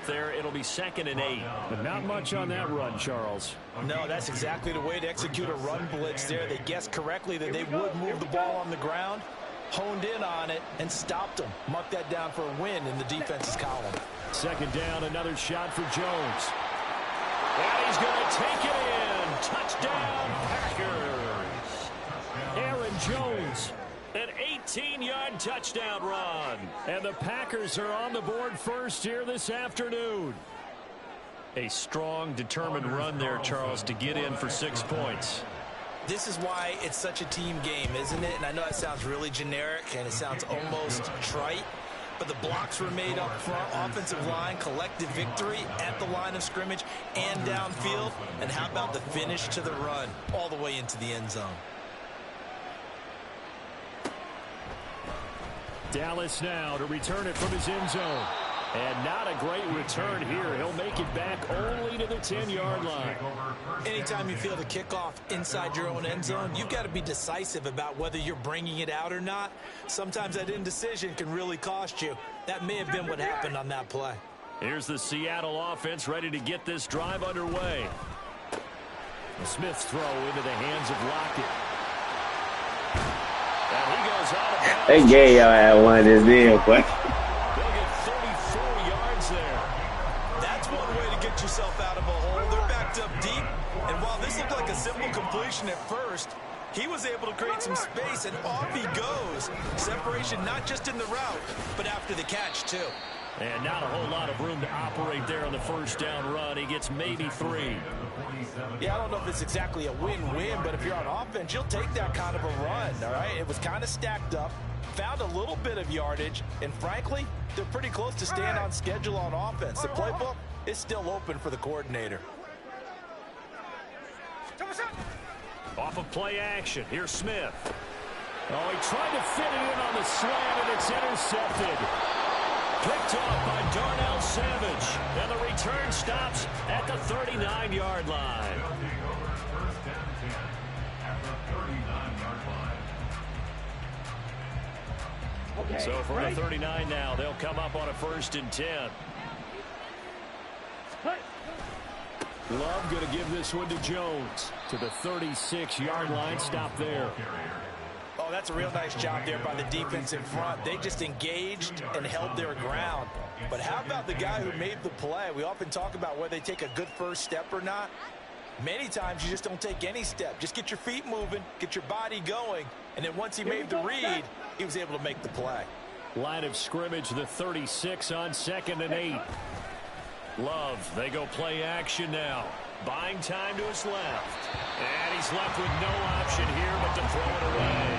stop there. It'll be 2nd and 8. But not much on that run, Charles. No, that's exactly the way to execute a run blitz there. They guessed correctly that they would move the ball on the ground, honed in on it, and stopped them. Mark that down for a win in the defense's column. 2nd down, another shot for Jones. And he's going to take it in. Touchdown, Packers. Aaron Jones. An 18-yard touchdown run. And the Packers are on the board first here this afternoon. A strong, determined run there, Charles, to get in for 6 points. This is why it's such a team game, isn't it? And I know that sounds really generic and it sounds almost trite, but the blocks were made up front, offensive line, collective victory at the line of scrimmage and downfield. And how about the finish to the run all the way into the end zone? Dallas now to return it from his end zone. And not a great return here. He'll make it back only to the 10-yard line. Anytime you feel the kickoff inside your own end zone, you've got to be decisive about whether you're bringing it out or not. Sometimes that indecision can really cost you. That may have been what happened on that play. Here's the Seattle offense ready to get this drive underway. Smith's throw into the hands of Lockett. And he goes out of bounds. They gave y'all at one this deal, but They'll get 34 yards there. That's one way to get yourself out of a hole. They're backed up deep, and while this looked like a simple completion at first, he was able to create some space, and off he goes. Separation not just in the route, but after the catch, too. And not a whole lot of room to operate there on the first down run. He gets maybe 3. Yeah, I don't know if it's exactly a win-win, but if you're on offense, you'll take that kind of a run, all right? It was kind of stacked up, found a little bit of yardage, and frankly, they're pretty close to staying on schedule on offense. The playbook is still open for the coordinator. Off of play action, here's Smith. Oh, he tried to fit it in on the slant, and it's intercepted. Picked off by Darnell Savage. And the return stops at the 39-yard line. So from the 39 now, they'll come up on a 1st and 10. Love going to give this one to Jones. To the 36-yard line. Stop there. Oh, that's a real nice job there by the defense in front. They just engaged and held their ground. But how about the guy who made the play? We often talk about whether they take a good first step or not. Many times you just don't take any step. Just get your feet moving, get your body going, and then once he made the read, he was able to make the play. Line of scrimmage, the 36 on 2nd and 8. Love, they go play action now. Buying time to his left. And he's left with no option here but to throw it away.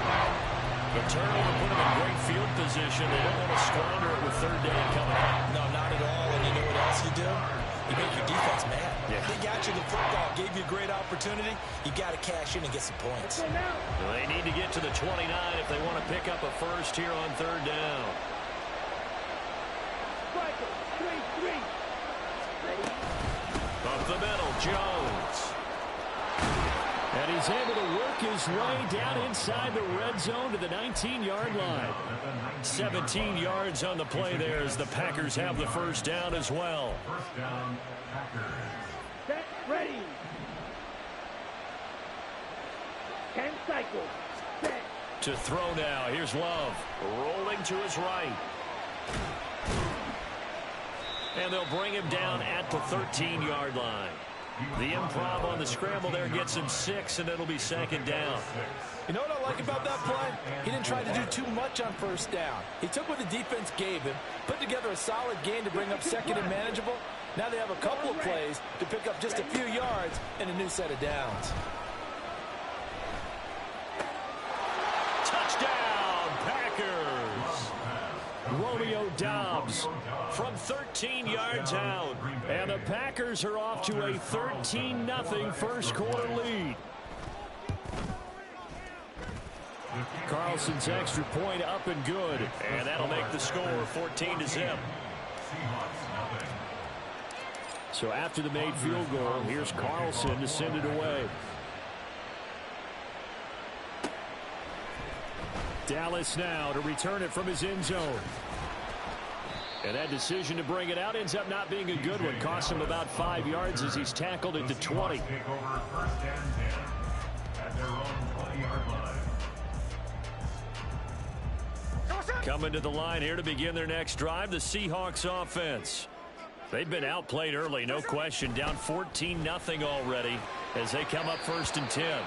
The turnover put him in great field position. They don't want to squander it with 3rd down coming up. No, not at all. And you know what else you do? You make your defense mad. Yeah. They got you the football, gave you a great opportunity. You got to cash in and get some points. They need to get to the 29 if they want to pick up a first here on 3rd down. Up the middle, Jones. And he's able to work his way down inside the red zone to the 19-yard line. 17 yards on the play there as the Packers have the 1st down as well. First down, Packers. Set, ready. 10 cycles. Set. To throw now, here's Love. Rolling to his right. And they'll bring him down at the 13-yard line. The improv on the scramble there gets him 6, and it'll be 2nd down. You know what I like about that play? He didn't try to do too much on 1st down. He took what the defense gave him, put together a solid gain to bring up 2nd and manageable. Now they have a couple of plays to pick up just a few yards and a new set of downs. Touchdown, Packers! Romeo Doubs From 13 yards out. And the Packers are off to a 13-0 first quarter lead. Carlson's extra point up and good. And that'll make the score 14-0. So after the made field goal, here's Carlson to send it away. Dallas now to return it from his end zone. And that decision to bring it out ends up not being a good one. Costs him about 5 yards as he's tackled at the 20. Take over 1st and 10 at their own 20-yard line. Coming to the line here to begin their next drive, the Seahawks offense. They've been outplayed early, no question. Down 14-0 already as they come up 1st and 10.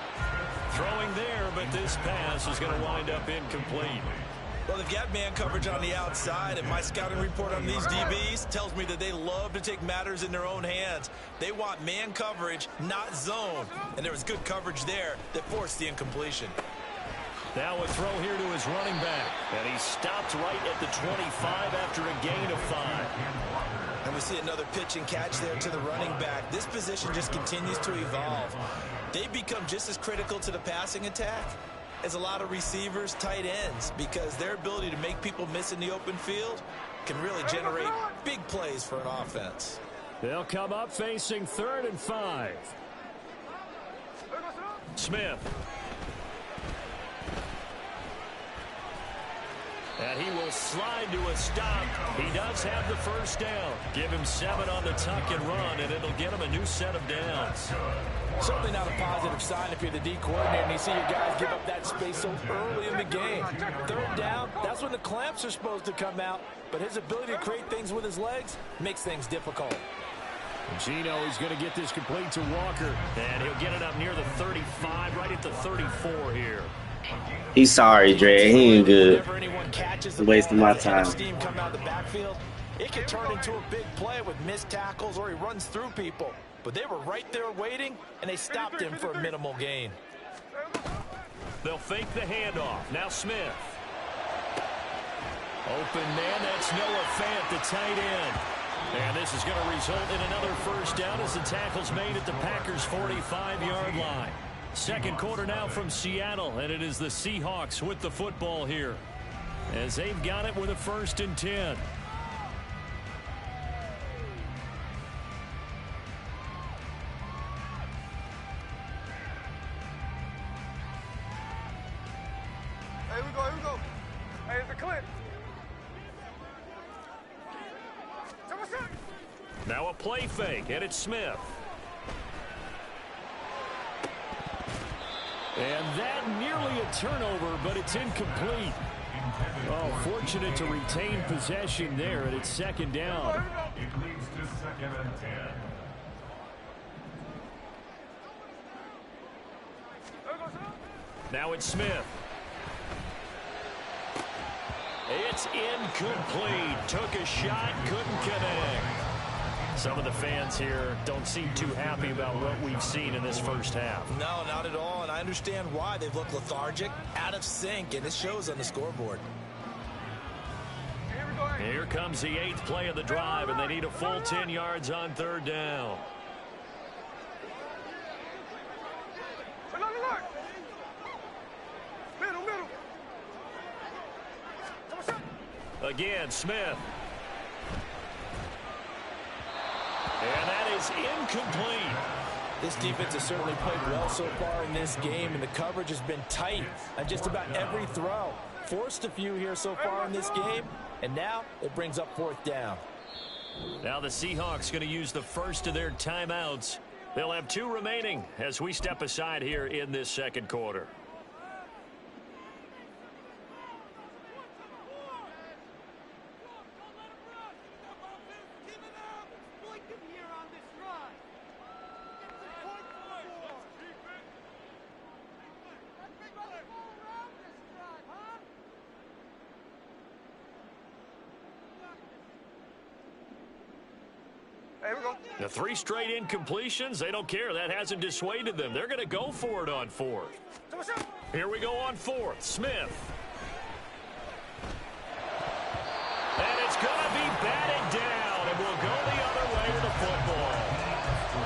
Throwing there, but this pass is going to wind up incomplete. Well, they've got man coverage on the outside, and my scouting report on these DBs tells me that they love to take matters in their own hands. They want man coverage, not zone. And there was good coverage there that forced the incompletion. Now a throw here to his running back. And he stopped right at the 25 after a gain of 5. And we see another pitch and catch there to the running back. This position just continues to evolve. They become just as critical to the passing attack as a lot of receivers, tight ends, because their ability to make people miss in the open field can really generate big plays for an offense. They'll come up facing 3rd and 5. Smith. And he will slide to a stop. He does have the 1st down. Give him 7 on the tuck and run, and it'll get him a new set of downs. Certainly not a positive sign if you're the D coordinator and you see your guys give up that space so early in the game. 3rd down, that's when the clamps are supposed to come out. But his ability to create things with his legs makes things difficult. Gino is going to get this complete to Walker. And he'll get it up near the 35, right at the 34 here. He's sorry, Dre. He ain't good. Whenever anyone catches the Wasting ball, my has a head of time. steam come out of the backfield, it can turn into a big play with missed tackles or he runs through people. But they were right there waiting, and they stopped him for a minimal gain. They'll fake the handoff. Now Smith. Open man, that's Noah Fant, the tight end. And this is going to result in another 1st down as the tackle's made at the Packers' 45-yard line. 2nd quarter now from Seattle, and it is the Seahawks with the football here as they've got it with a 1st and 10. Here we go. Hey, it's a clip. Now a play fake, and it's Smith. And that nearly a turnover, but it's incomplete. Oh, fortunate to retain possession there, and it's 2nd down. It leads to 2nd and 10. Now it's Smith. It's incomplete. Took a shot, couldn't connect. Some of the fans here don't seem too happy about what we've seen in this 1st half. No, not at all, and I understand why. They've looked lethargic, out of sync, and it shows on the scoreboard. Here comes the 8th play of the drive, and they need a full 10 yards on 3rd down. Again, Smith. And that is incomplete. This defense has certainly played well so far in this game, and the coverage has been tight on just about every throw. Forced a few here so far in this game, and now it brings up 4th down. Now the Seahawks going to use the 1st of their timeouts. They'll have 2 remaining as we step aside here in this 2nd quarter. The 3 straight incompletions, they don't care. That hasn't dissuaded them. They're going to go for it on 4th. Here we go on 4th. Smith. And it's going to be batted down, and we'll go the other way with the football.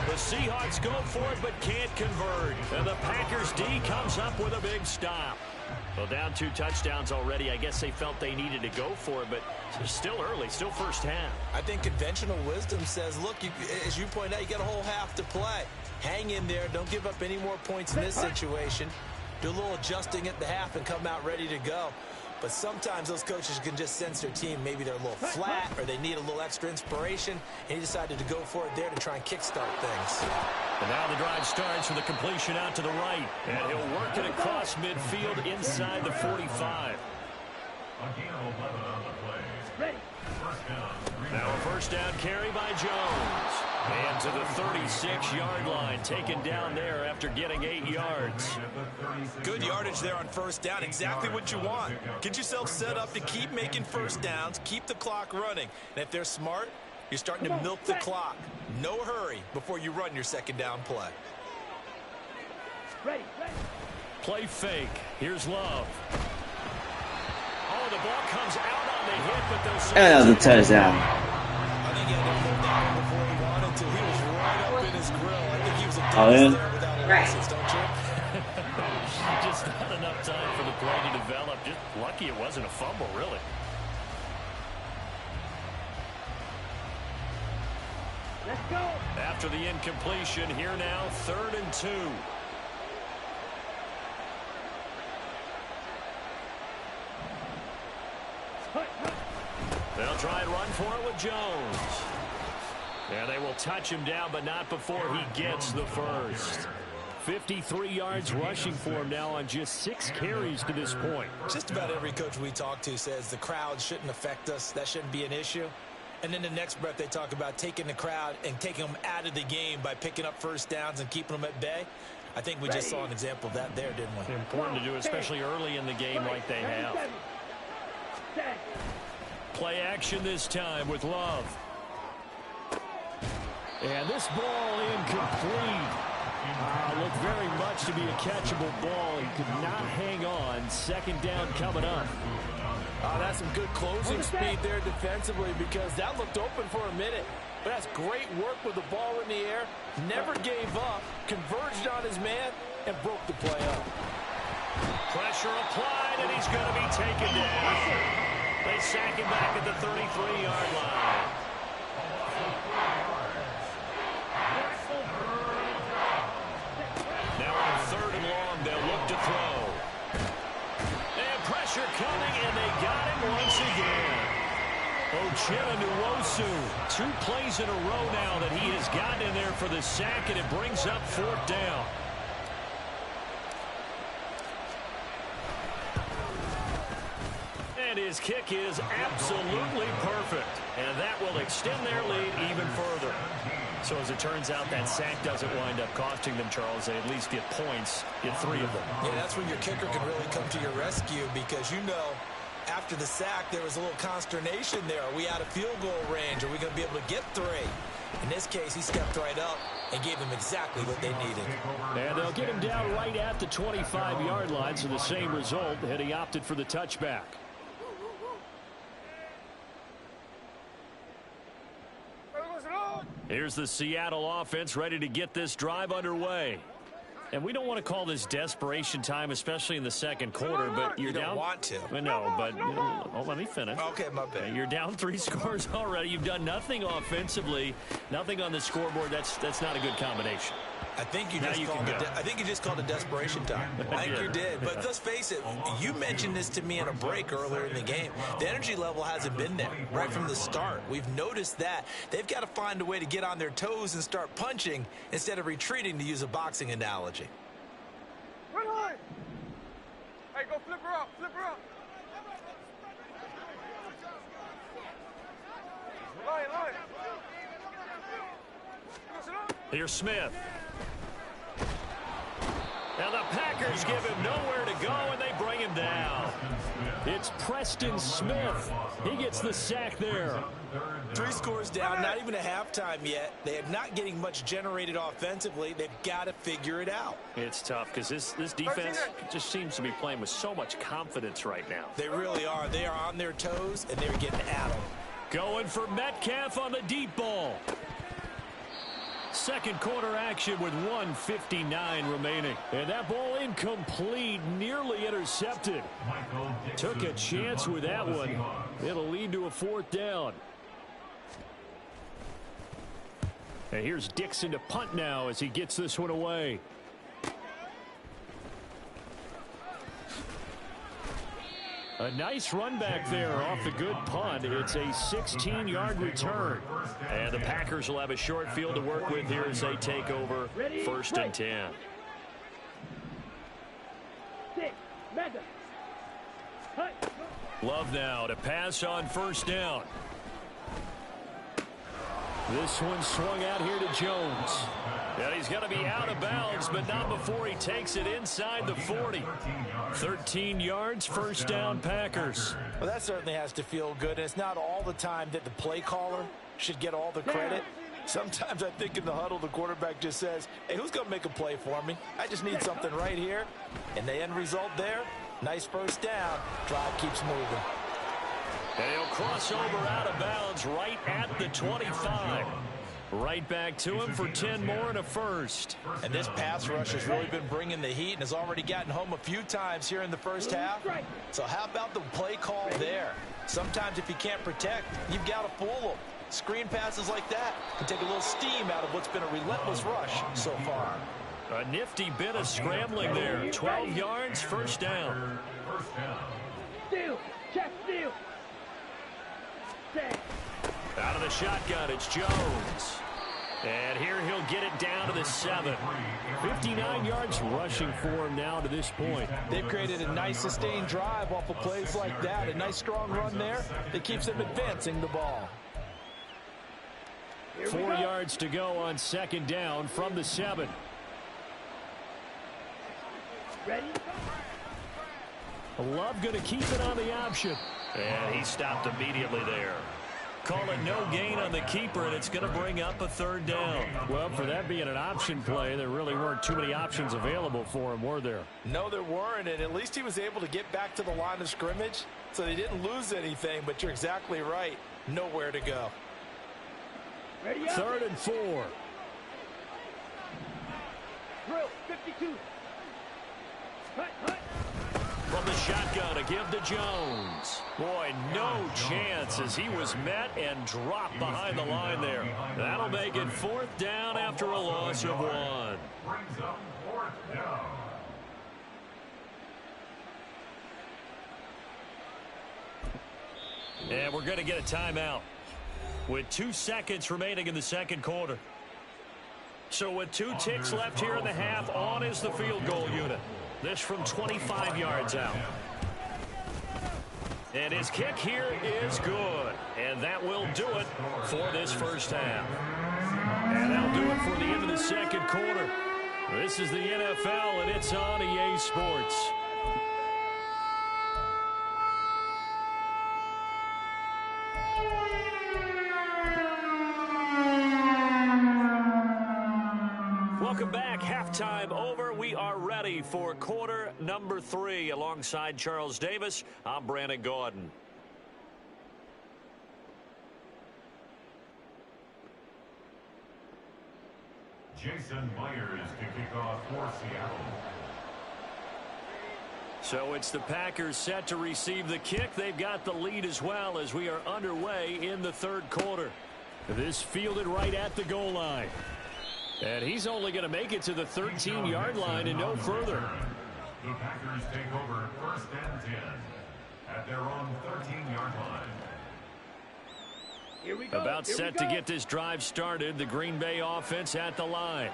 The Seahawks go for it but can't convert. And the Packers D comes up with a big stop. Well, down 2 touchdowns already. I guess they felt they needed to go for it, but it's still early, still 1st half. I think conventional wisdom says, look, as you point out, you got a whole half to play. Hang in there. Don't give up any more points in this situation. Do a little adjusting at the half and come out ready to go. But sometimes those coaches can just sense their team. Maybe they're a little flat or they need a little extra inspiration. And he decided to go for it there to try and kickstart things. And now the drive starts with a completion out to the right. And he'll work it across midfield inside the 45. Ready. Now a first down carry by Jones. And to the 36-yard line, taken down there after getting 8 yards. Good yardage there on first down. Exactly what you want. Get yourself set up to keep making first downs, keep the clock running. And if they're smart, you're starting to milk the clock. No hurry before you run your second down play. Ready. Play fake. Here's Love. Oh, the ball comes out on the hit, but they'll say That was a touchdown. I think he had to hold that one before he wanted to. He was right up in his grill. I think he was a Oh, dentist yeah? there without a license, don't you? just not enough time for the play to develop. Just lucky it wasn't a fumble, really. Let's go. After the incompletion, here now, 3rd and 2. They'll try and run for it with Jones. And they will touch him down, but not before he gets the first. 53 yards rushing for him now on just 6 carries to this point. Just about every coach we talk to says the crowd shouldn't affect us. That shouldn't be an issue. And then the next breath they talk about taking the crowd and taking them out of the game by picking up first downs and keeping them at bay. I think we just saw an example of that there, didn't we? Important to do, especially early in the game like they have. Play action this time with Love. And this ball incomplete. Looked very much to be a catchable ball. He could not hang on. Second down coming up. That's some good closing speed there defensively, because that looked open for a minute. But that's great work with the ball in the air. Never gave up, converged on his man, and broke the play up. Pressure applied, and he's going to be taken down. They sack him back at the 33-yard line. Now on 3rd and long, they'll look to throw. And pressure coming, and they got him once again. Uchenna Nwosu, 2 plays in a row now that he has gotten in there for the sack, and it brings up 4th down. And his kick is absolutely perfect. And that will extend their lead even further. So as it turns out, that sack doesn't wind up costing them, Charles. They at least get points, get 3 of them. Yeah, that's when your kicker can really come to your rescue, because you know after the sack there was a little consternation there. Are we out of field goal range? Are we going to be able to get 3? In this case, he stepped right up and gave them exactly what they needed. And they'll get him down right at the 25-yard line, so the same result, and he opted for the touchback. Here's the Seattle offense ready to get this drive underway. And we don't want to call this desperation time, especially in the second quarter, but you're You don't down. want to. No, but let me finish. Okay, my bad. You're down 3 scores already. You've done nothing offensively, nothing on the scoreboard. That's not a good combination. I think you Now just you called can it. go. I think you just called it desperation time. I think you did. But let's face it. You mentioned this to me in a break earlier in the game. The energy level hasn't been there right from the start. We've noticed that they've got to find a way to get on their toes and start punching instead of retreating, to use a boxing analogy. Run high. Hey, go flip her up. Flip her up. Line. Here's Smith. Now the Packers give him nowhere to go, and they bring him down. It's Preston Smith. He gets the sack there. 3 scores down, not even a halftime yet. They are not getting much generated offensively. They've got to figure it out. It's tough because this defense just seems to be playing with so much confidence right now. They really are. They are on their toes, and they're getting at them. Going for Metcalf on the deep ball. Second quarter action with 1:59 remaining. And that ball incomplete, nearly intercepted. Took a chance with that one. It'll lead to a 4th down. And here's Dixon to punt now as he gets this one away. A nice run back there off the good punt. It's a 16-yard return. And the Packers will have a short field to work with here as they take over first and 10. Love now to pass on first down. This one swung out here to Jones. And he's going to be out of bounds, but not before he takes it inside the 40. 13 yards, first down, Packers. Well, that certainly has to feel good. And it's not all the time that the play caller should get all the credit. Sometimes I think in the huddle, the quarterback just says, hey, who's going to make a play for me? I just need something right here. And the end result there, nice first down. Drive keeps moving. And he'll cross over out of bounds right at the 25. Right back to him for 10 more and a first. And this pass rush has really been bringing the heat and has already gotten home a few times here in the first half. So how about the play call there? Sometimes if you can't protect, you've got to fool them. Screen passes like that can take a little steam out of what's been a relentless rush so far. A nifty bit of scrambling there. 12 yards, first down. Steal, check, steal. Out of the shotgun, it's Jones. And here he'll get it down to the 7. 59 yards rushing for him now to this point. They've created a nice sustained drive off of plays like that. A nice strong run there that keeps them advancing the ball. 4 yards to go on second down from the 7. Ready? Love going to keep it on the option. And he stopped immediately there. Call it no gain on the keeper, and it's going to bring up a third down. Well, for that being an option play, there really weren't too many options available for him, were there? No, there weren't, and at least he was able to get back to the line of scrimmage, so they didn't lose anything, but you're exactly right. Nowhere to go. Ready up. 3rd and 4. Drill, 52. Hut, hut. From the shotgun to give to Jones. Boy, no chance as he was met and dropped behind the line there. That'll make it 4th down after a loss of 1. Brings up 4th down. And we're going to get a timeout with 2 seconds remaining in the second quarter. So with 2 ticks left here in the half, on is the field goal unit. This from 25 yards out. And his kick here is good. And that will do it for this first half. And that'll do it for the end of the second quarter. This is the NFL, and it's on EA Sports. Welcome back. Halftime over. We are ready for quarter number 3. Alongside Charles Davis, I'm Brandon Gaudin. Jason Myers to kick off for Seattle. So it's the Packers set to receive the kick. They've got the lead as well as we are underway in the third quarter. This fielded right at the goal line. And he's only going to make it to the 13-yard line and no further. The Packers take over 1st and 10 at their own 13-yard line. Here we go. About set to get this drive started. The Green Bay offense at the line.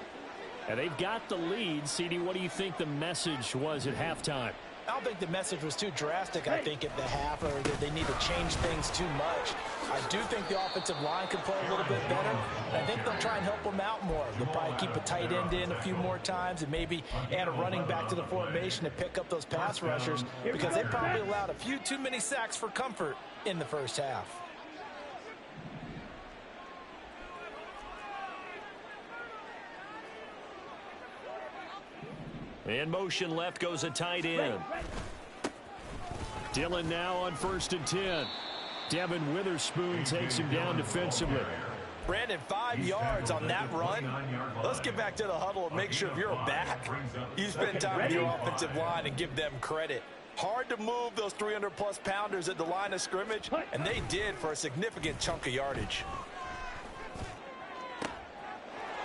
And they've got the lead. CD, what do you think the message was at halftime? I don't think the message was too drastic, I think, at the half, or that they need to change things too much. I do think the offensive line can play a little bit better. And I think they'll try and help them out more. They'll probably keep a tight end in a few more times and maybe add a running back to the formation to pick up those pass rushers, because they probably allowed a few too many sacks for comfort in the first half. In motion left goes a tight end. Dillon now on 1st and 10. Devin Witherspoon takes him down defensively. Brandon, 5 yards on that run. Let's get back to the huddle and make sure if you're a back, you spend time with your offensive line and give them credit. Hard to move those 300-plus pounders at the line of scrimmage, and they did for a significant chunk of yardage.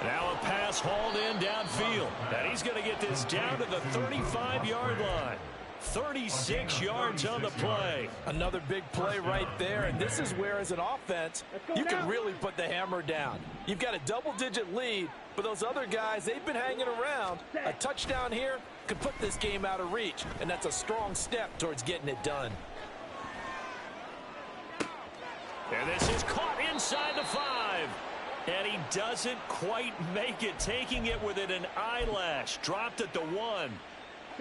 Now a pass hauled in downfield. And he's going to get this down to the 35-yard line. 36 yards on the play. Another big play right there, and this is where, as an offense, you can really put the hammer down. You've got a double-digit lead, but those other guys, they've been hanging around. A touchdown here could put this game out of reach, and that's a strong step towards getting it done. And this is caught inside the 5. And he doesn't quite make it, taking it within an eyelash. Dropped at the 1.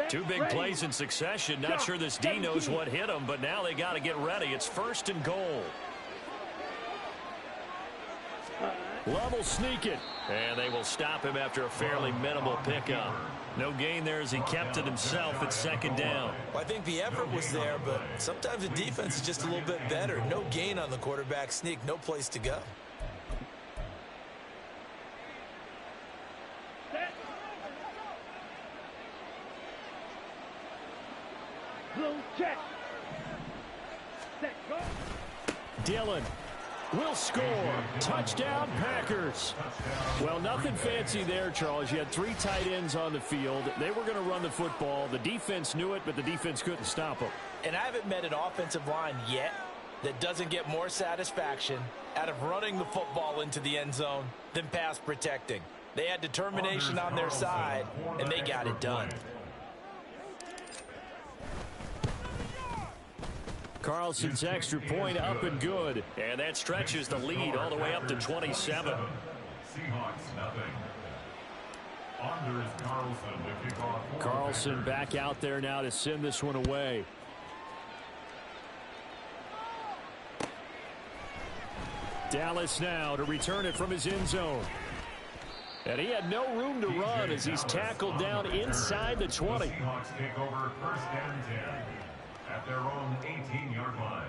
Two big plays in succession. Not sure this D knows what hit him, but now they got to get ready. It's 1st and goal. Love will sneak it. And they will stop him after a fairly minimal pickup. No gain there as he kept it himself at 2nd down. Well, I think the effort was there, but sometimes the defense is just a little bit better. No gain on the quarterback sneak. No place to go. Check. Set, go. Dillon will score. Touchdown, Packers. Well, nothing fancy there, Charles. You had 3 tight ends on the field. They were going to run the football. The defense knew it, but the defense couldn't stop them. And I haven't met an offensive line yet that doesn't get more satisfaction out of running the football into the end zone than pass protecting. They had determination on their side, and they got it done. Carlson's extra point up and good. And that stretches the lead all the way up to 27. Seahawks nothing. Anders Carlson to kick off. Carlson back out there now to send this one away. Dallas now to return it from his end zone. And he had no room to run as he's tackled down inside the 20. Seahawks take over 1st and 10 at their own 18-yard line.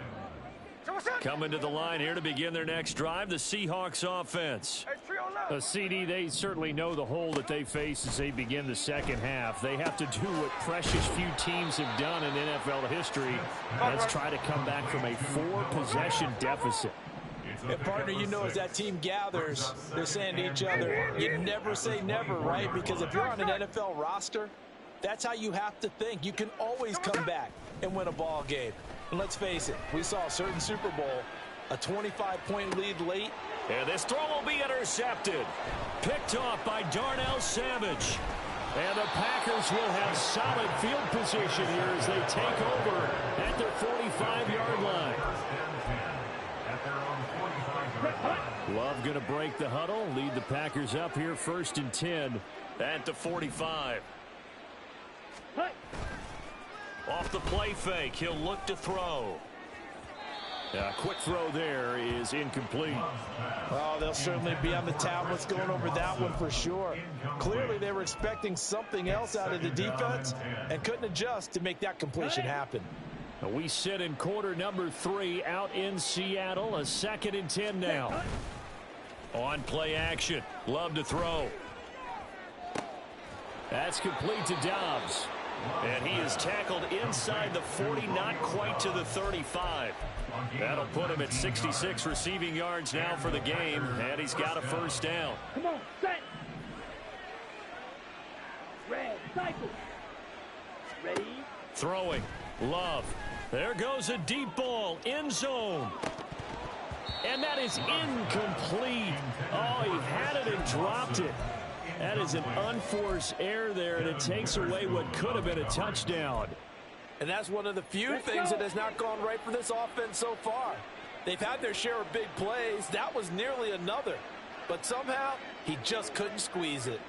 Coming to the line here to begin their next drive, the Seahawks offense. A CD, they certainly know the hole that they face as they begin the second half. They have to do what precious few teams have done in NFL history. Let's try to come back from a 4-possession deficit. And partner, you know, as that team gathers, they're saying to each other, you never say never, right? Because if you're on an NFL roster, that's how you have to think. You can always come back and win a ball game. And let's face it, we saw a certain Super Bowl, a 25-point lead late. And this throw will be intercepted. Picked off by Darnell Savage. And the Packers will have solid field position here as they take over at their 45-yard line. Love going to break the huddle, lead the Packers up here 1st and 10 at the 45. Off the play fake, he'll look to throw. A quick throw there is incomplete. Oh, they'll certainly be on the tablets going over that one for sure. Clearly they were expecting something else out of the defense and couldn't adjust to make that completion happen. We sit in quarter number 3 out in Seattle. A 2nd and 10 now. On play action. Love to throw. That's complete to Dobbs. And he is tackled inside the 40, not quite to the 35. That'll put him at 66 receiving yards now for the game. And he's got a 1st down. Come on, set. Red, cycle. Ready. Throwing. Love. There goes a deep ball. End zone. And that is incomplete. Oh, he had it and dropped it. That is an unforced error there, and it takes away what could have been a touchdown. And that's one of the few things that has not gone right for this offense so far. They've had their share of big plays. That was nearly another. But somehow, he just couldn't squeeze it.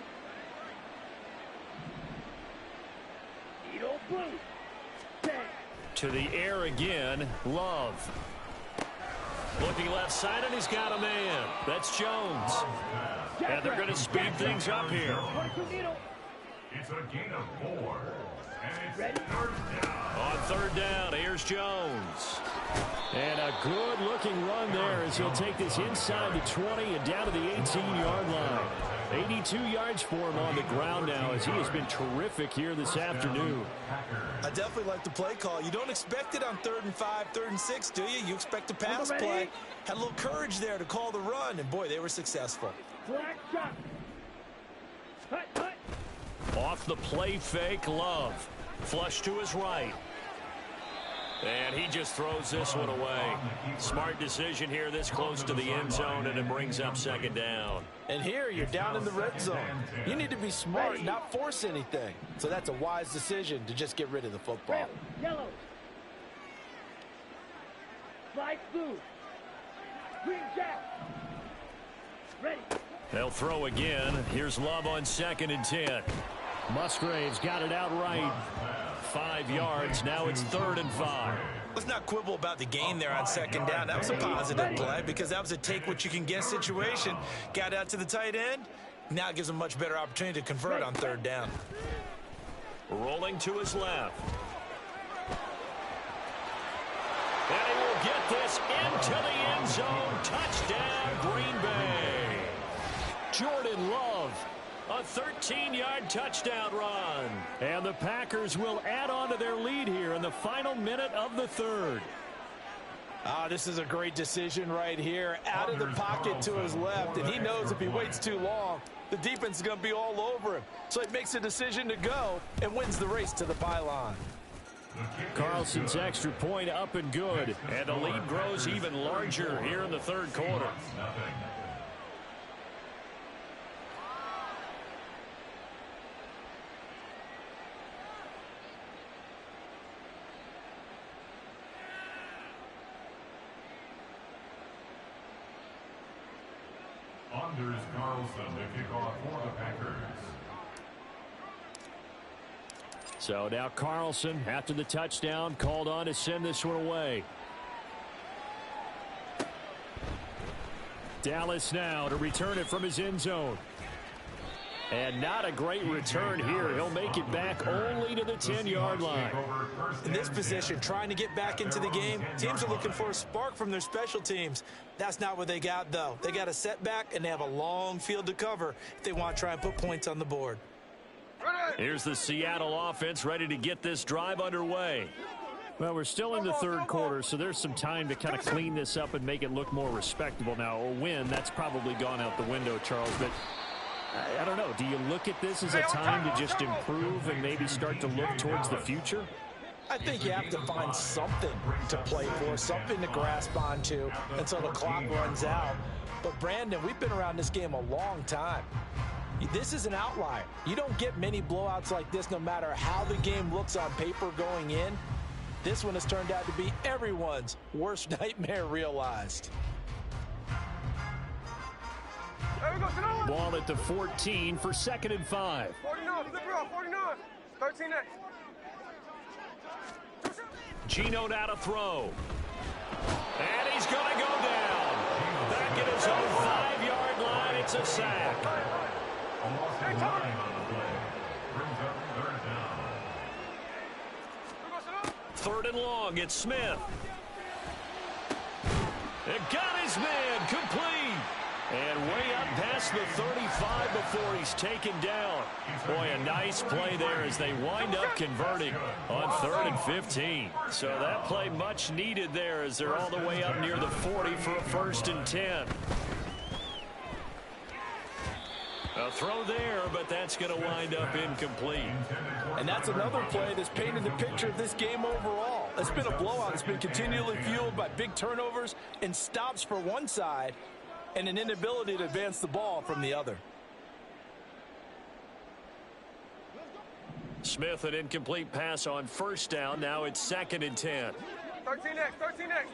To the air again, Love. Looking left side, and he's got a man. That's Jones. And they're going to speed things up here. It's a gain of 4. And it's 3rd down. On 3rd down, here's Jones. And a good-looking run there as he'll take this inside the 20 and down to the 18-yard line. 82 yards for him on the ground now as he has been terrific here this afternoon. I definitely like the play call. You don't expect it on 3rd and 5, 3rd and 6, do you? You expect a pass play. Had a little courage there to call the run, and boy, they were successful. Off the play fake, Love. Flush to his right. And he just throws this one away. Smart decision here this close to the end zone, and it brings up second down. And here you're down in the red zone. You need to be smart, not force anything. So that's a wise decision to just get rid of the football. Yellow. Light blue. Green jack. Ready. They'll throw again. Here's Love on 2nd and 10. Musgraves got it out right. 5 yards. Now it's 3rd and 5. Let's not quibble about the gain there on 2nd down. That was a positive play because that was a take-what-you-can-get situation. Got out to the tight end. Now it gives him a much better opportunity to convert on 3rd down. Rolling to his left. And he will get this into the end zone. Touchdown, Green Bay. Jordan Love. A 13-yard touchdown run. And the Packers will add on to their lead here in the final minute of the 3rd. This is a great decision right here. Out of the pocket to his left, and he knows if he waits too long, the defense is going to be all over him. So he makes a decision to go and wins the race to the pylon. Carlson's extra point up and good. And the lead grows even larger here in the 3rd quarter. Anders Carlson to kick off for the Packers. So now Carlson, after the touchdown, called on to send this one away. Dallas now to return it from his end zone. And not a great return here. He'll make it back only to the 10-yard line. In this position, trying to get back into the game, teams are looking for a spark from their special teams. That's not what they got, though. They got a setback, and they have a long field to cover if they want to try and put points on the board. Here's the Seattle offense ready to get this drive underway. Well, we're still in the 3rd quarter, so there's some time to kind of clean this up and make it look more respectable. Now, a win, that's probably gone out the window, Charles, but I don't know. Do you look at this as a time to just improve and maybe start to look towards the future? I think you have to find something to play for, something to grasp onto until the clock runs out. But, Brandon, we've been around this game a long time. This is an outlier. You don't get many blowouts like this no matter how the game looks on paper going in. This one has turned out to be everyone's worst nightmare realized. Ball at the 14 for 2nd and 5. 49, flip her up, 49. 13 next. Geno now to throw. And he's going to go down. Back at his own 5-yard line, it's a sack. Almost 9 on the play. Brings up 3rd down. 3rd and long, it's Smith. It got his man complete. And way up past the 35 before he's taken down. Boy, a nice play there as they wind up converting on 3rd and 15. So that play much needed there as they're all the way up near the 40 for a 1st and 10. A throw there, but that's going to wind up incomplete. And that's another play that's painted the picture of this game overall. It's been a blowout. It's been continually fueled by big turnovers and stops for one side and an inability to advance the ball from the other. Smith, an incomplete pass on 1st down. Now it's 2nd and 10. 13 next, 13 next.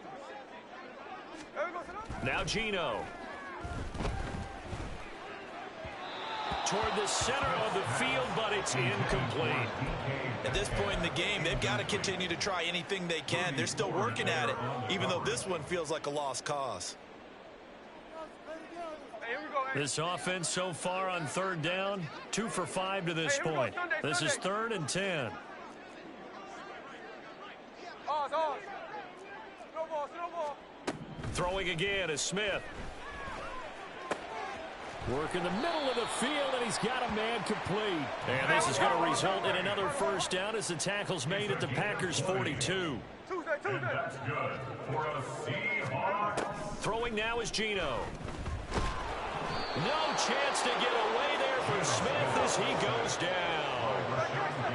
Now Geno. Toward the center of the field, but it's incomplete. At this point in the game, they've got to continue to try anything they can. They're still working at it, even though this one feels like a lost cause. This offense so far on 3rd down, 2 for 5 to this point. This is 3rd and 10. Throwing again is Smith. Work in the middle of the field, and he's got a man complete. And this is going to result in another 1st down as the tackle's made at the Packers' 42. That's good for a Seahawks. Throwing now is Geno. No chance to get away there for Smith as he goes down.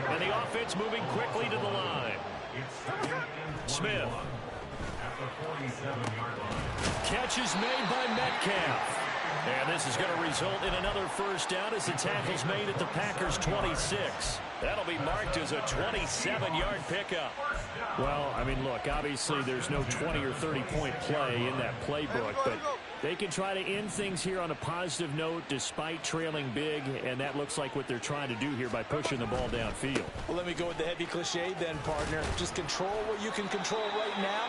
And the offense moving quickly to the line. Smith. Catch is made by Metcalf. And this is going to result in another first down as the tackle's made at the Packers' 26. That'll be marked as a 27-yard pickup. Well, I mean, look, obviously there's no 20 or 30-point play in that playbook, but they can try to end things here on a positive note despite trailing big, and that looks like what they're trying to do here by pushing the ball downfield. Well, let me go with the heavy cliche then, partner. Just control what you can control right now,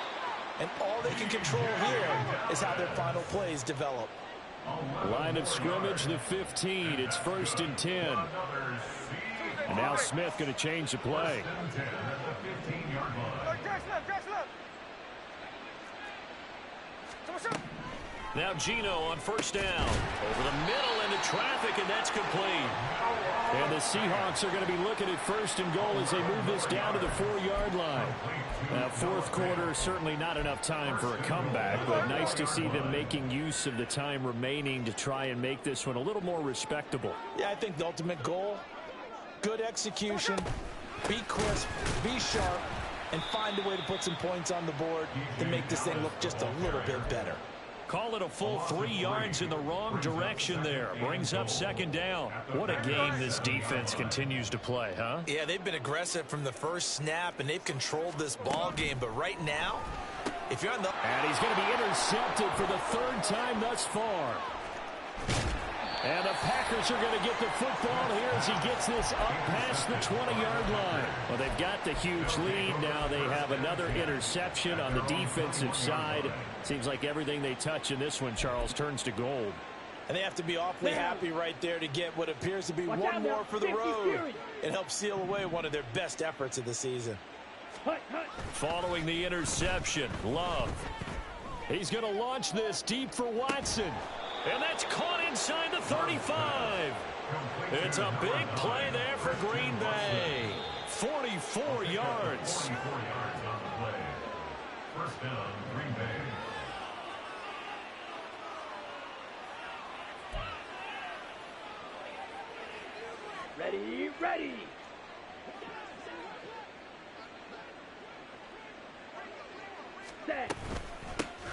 and all they can control here is how their final plays develop. Line of scrimmage, the 15. It's 1st and 10. And now Smith going to change the play. Now Geno on first down. Over the middle into traffic, and that's complete. And the Seahawks are going to be looking at 1st and goal as they move this down to the 4-yard line. Now, fourth quarter, certainly not enough time for a comeback, but nice to see them making use of the time remaining to try and make this one a little more respectable. Yeah, I think the ultimate goal, good execution, be crisp, be sharp, and find a way to put some points on the board to make this thing look just a little bit better. Call it a full 3 yards in the wrong direction there. Brings up 2nd down. What a game this defense continues to play, huh? Yeah, they've been aggressive from the first snap, and they've controlled this ball game. But right now, if you're on the... And he's going to be intercepted for the 3rd time thus far. And the Packers are going to get the football here as he gets this up past the 20-yard line. Well, they've got the huge lead. Now they have another interception on the defensive side. Seems like everything they touch in this one, Charles, turns to gold. And they have to be awfully happy right there to get what appears to be one more for the road. It helps seal away one of their best efforts of the season. Following the interception, Love. He's going to launch this deep for Watson. And that's caught inside the 35. It's a big play there for Green Bay. 44 yards. 44 yards on the play. First down, Green Bay. Ready, ready. Set.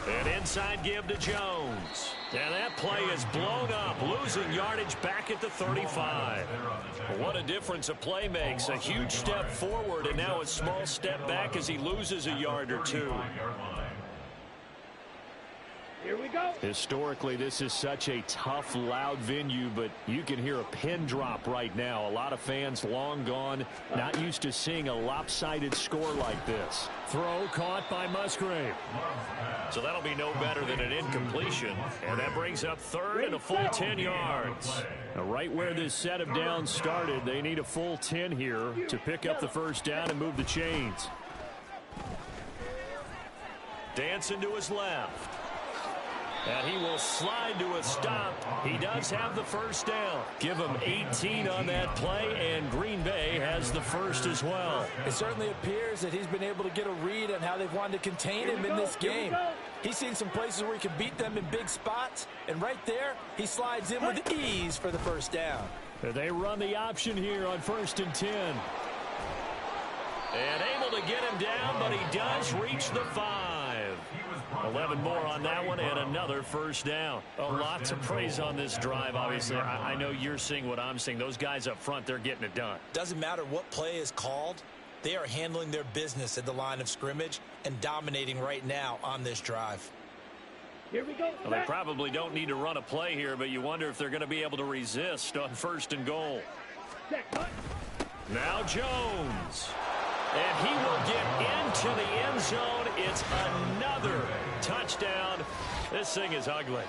An inside give to Jones. And that play is blown up, losing yardage back at the 35. What a difference a play makes. A huge step forward and now a small step back as he loses a yard or two. Here we go. Historically, this is such a tough, loud venue, but you can hear a pin drop right now. A lot of fans long gone, not used to seeing a lopsided score like this. Throw caught by Musgrave. So that'll be no better than an incompletion. And that brings up 3rd and a full 10 yards. Now, right where this set of downs started, they need a full 10 here to pick up the first down and move the chains. Dancing to his left. And he will slide to a stop. He does have the first down. Give him 18 on that play, and Green Bay has the first as well. It certainly appears that he's been able to get a read on how they've wanted to contain him in this game. He's seen some places where he can beat them in big spots, and right there, he slides in with ease for the first down. They run the option here on 1st and 10. And able to get him down, but he does reach the 5. 11 more on that one and another first down. A lot to praise on this drive, obviously. I know you're seeing what I'm seeing. Those guys up front, they're getting it done. Doesn't matter what play is called. They are handling their business at the line of scrimmage and dominating right now on this drive. Here we go. Well, they probably don't need to run a play here, but you wonder if they're going to be able to resist on 1st and goal. Now Jones. And he will get into the end zone. It's another touchdown. This thing is ugly.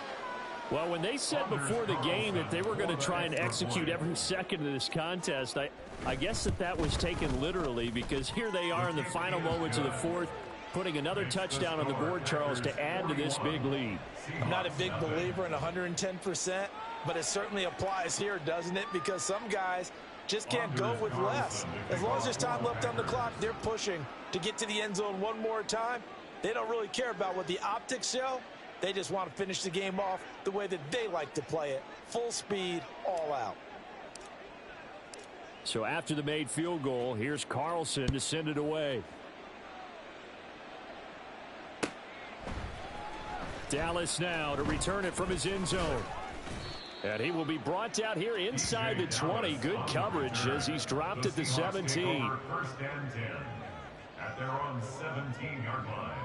Well, when they said before the game that they were going to try and execute every second of this contest, I guess that was taken literally, because here they are in the final moments of the fourth, putting another touchdown on the board, Charles, to add to this big lead. I'm not a big believer in 110%, but it certainly applies here, doesn't it? Because some guys just can't go with less. As long as there's time left on the clock, they're pushing to get to the end zone one more time. They don't really care about what the optics show. They just want to finish the game off the way that they like to play it. Full speed, all out. So after the made field goal, here's Carlson to send it away. Dallas now to return it from his end zone. And he will be brought down here inside the 20. Good coverage as he's dropped at the 17. First and 10 at their own 17-yard line.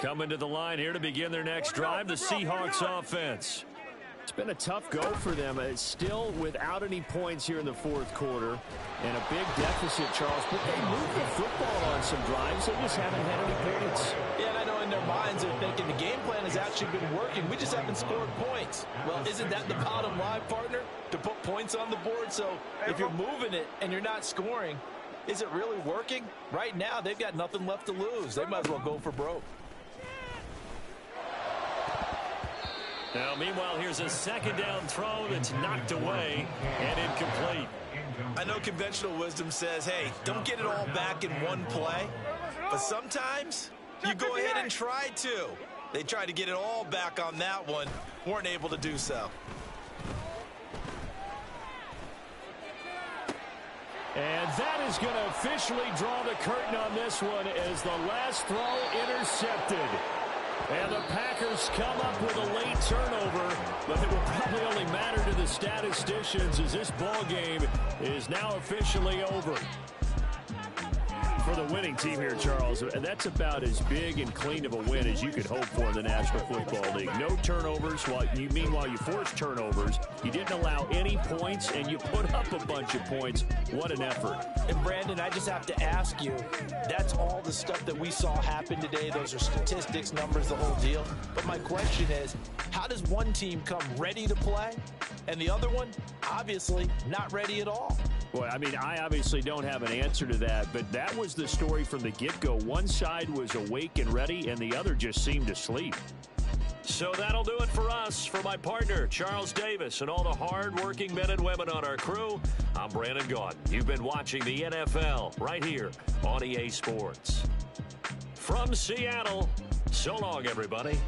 Coming to the line here to begin their next drive, the Seahawks offense. It's been a tough go for them. It's still without any points here in the fourth quarter. And a big deficit, Charles. But they moved the football on some drives. They just haven't had any points. Yeah, and I know in their minds they're thinking the game plan has actually been working. We just haven't scored points. Well, isn't that the bottom line, partner? To put points on the board? So if you're moving it and you're not scoring, is it really working? Right now, they've got nothing left to lose. They might as well go for broke. Now, meanwhile, here's a second down throw that's knocked away and incomplete. I know conventional wisdom says, hey, don't get it all back in one play. But sometimes you go ahead and try to. They tried to get it all back on that one. Weren't able to do so. And that is going to officially draw the curtain on this one as the last throw intercepted. And the Packers come up with a late turnover, but it will probably only matter to the statisticians as this ball game is now officially over. For the winning team here, Charles, that's about as big and clean of a win as you could hope for in the National Football League. No turnovers. Meanwhile, you forced turnovers. You didn't allow any points, and you put up a bunch of points. What an effort. And, Brandon, I just have to ask you, that's all the stuff that we saw happen today. Those are statistics, numbers, the whole deal. But my question is, how does one team come ready to play, and the other one, obviously, not ready at all? Well, I mean, I obviously don't have an answer to that, but that was the story from the get-go. One side was awake and ready, and the other just seemed to sleep. So that'll do it for us. For my partner, Charles Davis, and all the hard-working men and women on our crew, I'm Brandon Gaudin. You've been watching the NFL right here on EA Sports. From Seattle, so long, everybody.